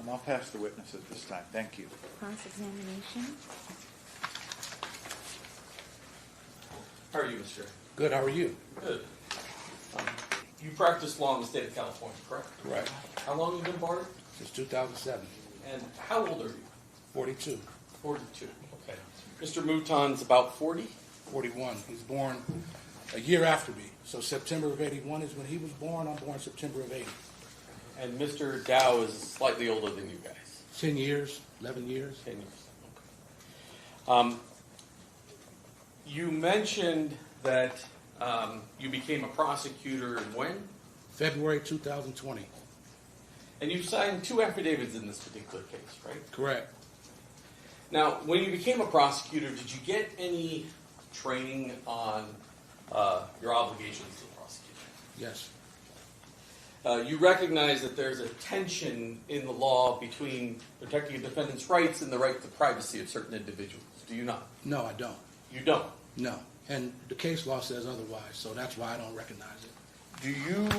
I'll pass the witness at this time. Thank you. Cross-examination. How are you, Mr. Chair? Good, how are you? Good. You practice law in the state of California, correct? Correct. How long have you been barred? Since 2007. And how old are you? 42. 42. Okay. Mr. Mouton's about 40? 41. He's born a year after me. So September of 81 is when he was born. I'm born September of 80. And Mr. Dow is slightly older than you guys. 10 years, 11 years. 10 years. Okay. You mentioned that you became a prosecutor when? February 2020. And you signed 2 affidavits in this particular case, right? Correct. Now, when you became a prosecutor, did you get any training on your obligations to the prosecution? Yes. You recognize that there's a tension in the law between protecting a defendant's rights and the right to privacy of certain individuals. Do you not? No, I don't. You don't? No. And the case law says otherwise, so that's why I don't recognize it. Do you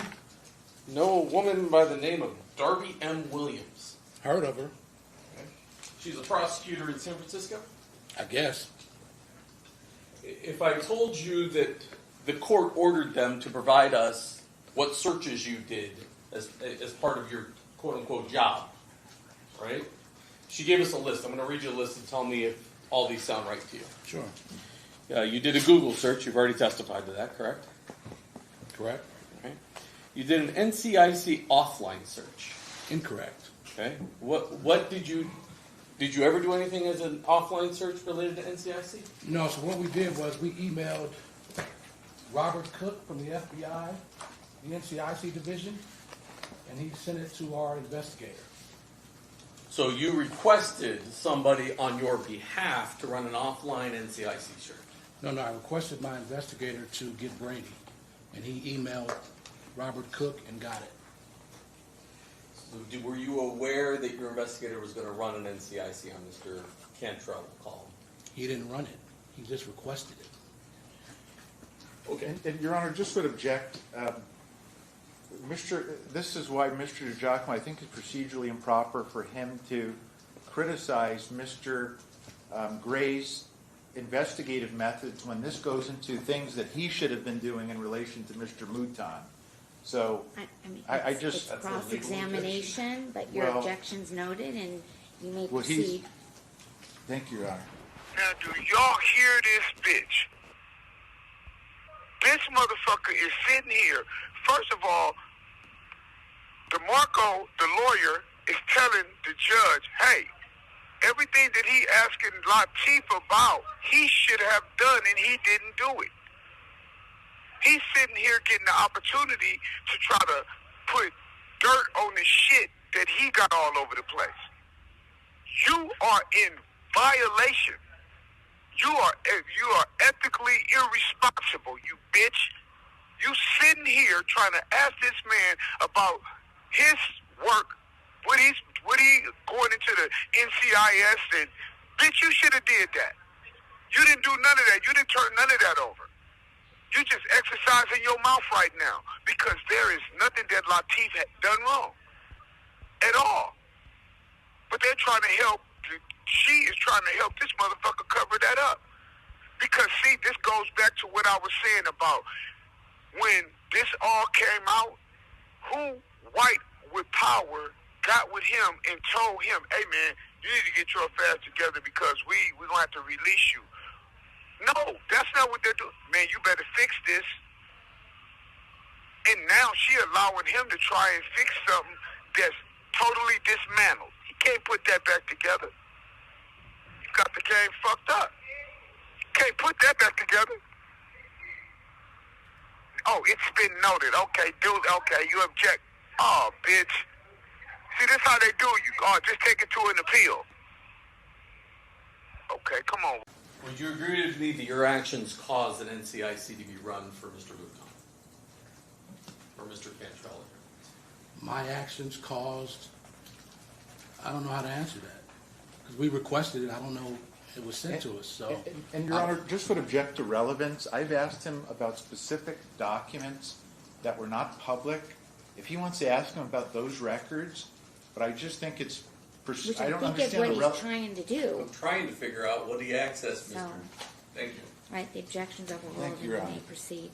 know a woman by the name of Darby M. Williams? Heard of her, Okay. She's a prosecutor in San Francisco? I guess. If I told you that the court ordered them to provide us what searches you did as part of your quote-unquote job, right? She gave us a list. I'm going to read you a list and tell me if all these sound right to you. Sure. You did a Google search. You've already testified to that, correct? Correct. Okay. You did an NCIC offline search. Incorrect. Okay. What did you ever do anything as an offline search related to NCIC? No, so what we did was we emailed Robert Cook from the FBI, the NCIC division, and he sent it to our investigator. So you requested somebody on your behalf to run an offline NCIC search. No, I requested my investigator to get Brady, and he emailed Robert Cook and got it. So were you aware that your investigator was going to run an NCIC on Mr. Cantrell, we'll call him? He didn't run it. He just requested it. Okay. And Your Honor, just would object. This is why Mr. DiGiacomo, I think, is procedurally improper for him to criticize Mr. Gray's investigative methods when this goes into things that he should have been doing in relation to Mr. Mouton. So I just... It's cross-examination, but your objection's noted, and you may proceed. Thank you, Your Honor. Now, do y'all hear this bitch? This motherfucker is sitting here. First of all, DeMarco, the lawyer, is telling the judge, hey, everything that he asking Latif about, he should have done, and he didn't do it. He's sitting here getting the opportunity to try to put dirt on the shit that he got all over the place. You are in violation. You are ethically irresponsible, you bitch. You sitting here trying to ask this man about his work, what he going into the NCIS, and bitch, you should have did that. You didn't do none of that. You didn't turn none of that over. You just exercising your mouth right now because there is nothing that Latif had done wrong at all. But they're trying to help. She is trying to help this motherfucker cover that up. Because, see, this goes back to what I was saying about when this all came out, who white with power got with him and told him, hey, man, you need to get your affairs together because we're going to have to release you. No, that's not what they're doing. Man, you better fix this. And now she allowing him to try and fix something that's totally dismantled. He can't put that back together. You got the game fucked up. Can't put that back together. Oh, it's been noted. Okay, dude, okay, you object. Oh, bitch. See, this how they do you. Oh, just take it to an appeal. Okay, come on. Would you agree with me that your actions caused an NCIC to be run for Mr. Mouton? Or Mr. Cantrell? My actions caused... I don't know how to answer that. Because we requested it. I don't know. It was sent to us. So, and Your Honor, just would object to relevance. I've asked him about specific documents that were not public. If he wants to ask him about those records, but I just think it's, Which I I don't think is understand what the he's trying to do. I'm trying to figure out what he accessed, Mr. So- Thank you. Right, the objections overruled Thank and you, Your we may Honor. proceed.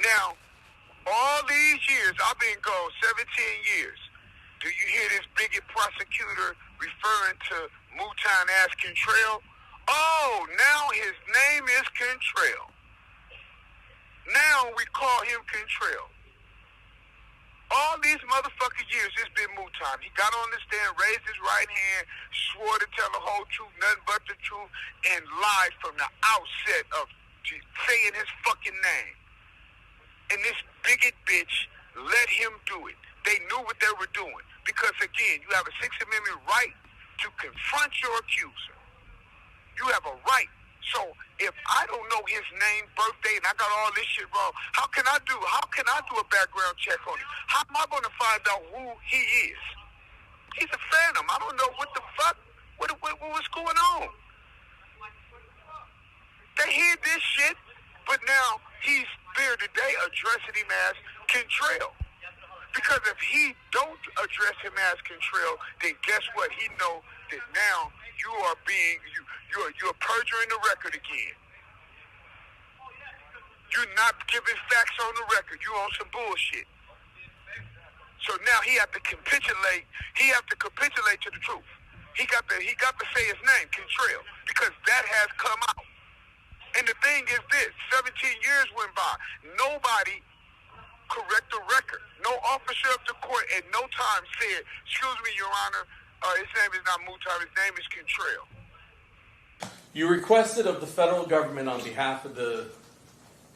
Now, all these years, I've been gone 17 years. Do you hear this bigot prosecutor referring to Mouton as Contrail? Oh, now his name is Contrail. Now we call him Contrail. All these motherfucking years, it's been Mouton. He got on the stand, raised his right hand, swore to tell the whole truth, nothing but the truth, and lied from the outset of saying his fucking name. And this bigot bitch let him do it. They knew what they were doing. Because again, you have a Sixth Amendment right to confront your accuser. You have a right. So if I don't know his name, birthday, and I got all this shit wrong, how can I do a background check on him? How am I going to find out who he is? He's a phantom. I don't know what the fuck, what's going on. They hear this shit, but now he's there today addressing him as Contrail. Because if he don't address him as Contrail, then guess what? He know that now you are being, you're perjuring the record again. You're not giving facts on the record. You on some bullshit. So now he have to capitulate. He have to capitulate to the truth. He got to say his name, Contrail, because that has come out. And the thing is this: 17 years went by. Nobody correct the record. No officer of the court at no time said, "Excuse me, Your Honor, his name is not Mouton, his name is Contrail." You requested of the federal government on behalf of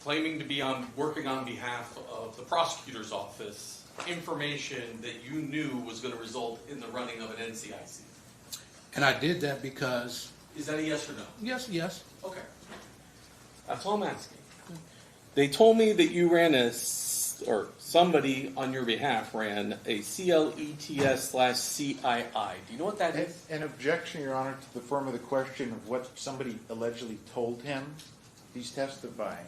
claiming to be working on behalf of the prosecutor's office, information that you knew was going to result in the running of an NCIC. And I did that because, Is that a yes or no? yes. Okay. That's all I'm asking. They told me that you ran or somebody on your behalf ran a CLETS/CII. Do you know what that is? An objection, Your Honor, to the form of the question of what somebody allegedly told him. He's testifying.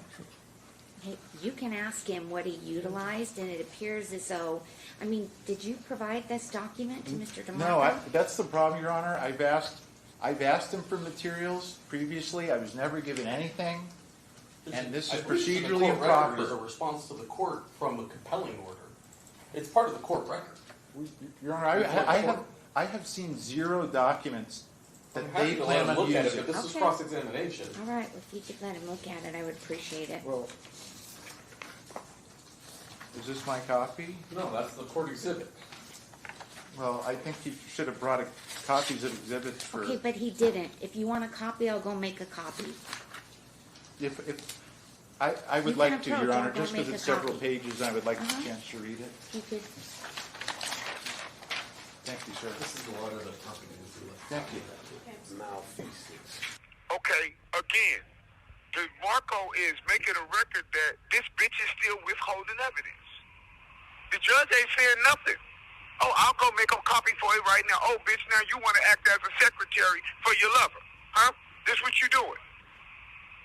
Hey, you can ask him what he utilized, and it appears as though, I mean, did you provide this document to Mr. DeMarco? No, that's the problem, Your Honor. I've asked him for materials previously. I was never given anything. And this is procedurally improper. Is a response to the court from a compelling order. It's part of the court record. Your Honor, I have seen 0 documents that I'm they happy to let plan him on look at it, using. but this is Okay. cross-examination. All right, if you could let him look at it, I would appreciate it. Well, is this my copy? No, that's the court exhibit. Well, I think he should have brought copies of exhibits for. Okay, but he didn't. If you want a copy, I'll go make a copy. If I would You like can to, Your approach, Honor, I'll go just because make it's a several copy. pages, I would like a Uh-huh. chance to read it. If you could, Thank you, sir. This is the letter that accompanies the Thank you. Malfeasance. Okay, again, DeMarco is making a record that this bitch is still withholding evidence. The judge ain't saying nothing. Oh, I'll go make a copy for you right now. Oh, bitch, now you want to act as a secretary for your lover, huh? This what you doing.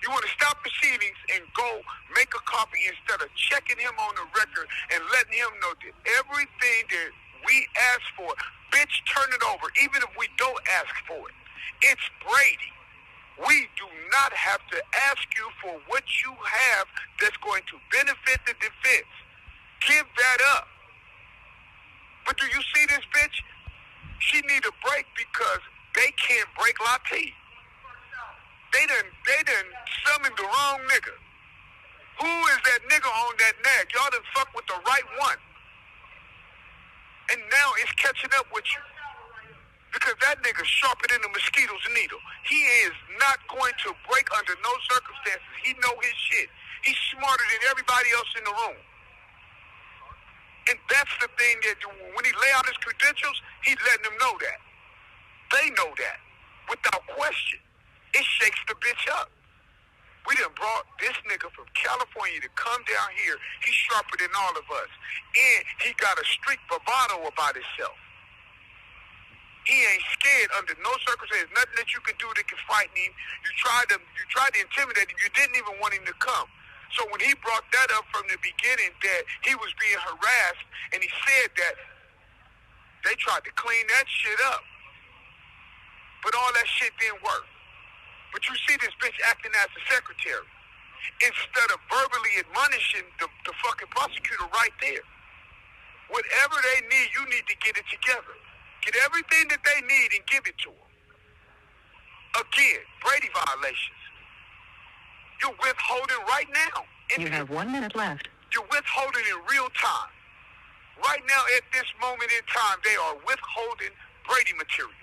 You want to stop proceedings and go make a copy instead of checking him on the record and letting him know that everything that we ask for, bitch, turn it over, even if we don't ask for it. It's Brady. We do not have to ask you for what you have that's going to benefit the defense. Give that up. But do you see this bitch? She need a break because they can't break Latif. They done summoned the wrong nigga. Who is that nigga on that nag? Y'all done fuck with the right one. And now it's catching up with you. Because that nigga's sharper than a mosquito's needle. He is not going to break under no circumstances. He know his shit. He's smarter than everybody else in the room. And that's the thing that when he lay out his credentials, he's letting them know that. They know that. Without question. It shakes the bitch up. We done brought this nigga from California to come down here. He's sharper than all of us. And he got a street bravado about himself. He ain't scared under no circumstances. Nothing that you can do that can frighten him. You tried to intimidate him. You didn't even want him to come. So when he brought that up from the beginning that he was being harassed and he said that, They tried to clean that shit up. But all that shit didn't work. But you see this bitch acting as the secretary. Instead of verbally admonishing the fucking prosecutor right there. Whatever they need, you need to get it together. Get everything that they need and give it to them. Again, Brady violations. You're withholding right now. You have 1 minute left. You're withholding in real time. Right now, at this moment in time, they are withholding Brady material.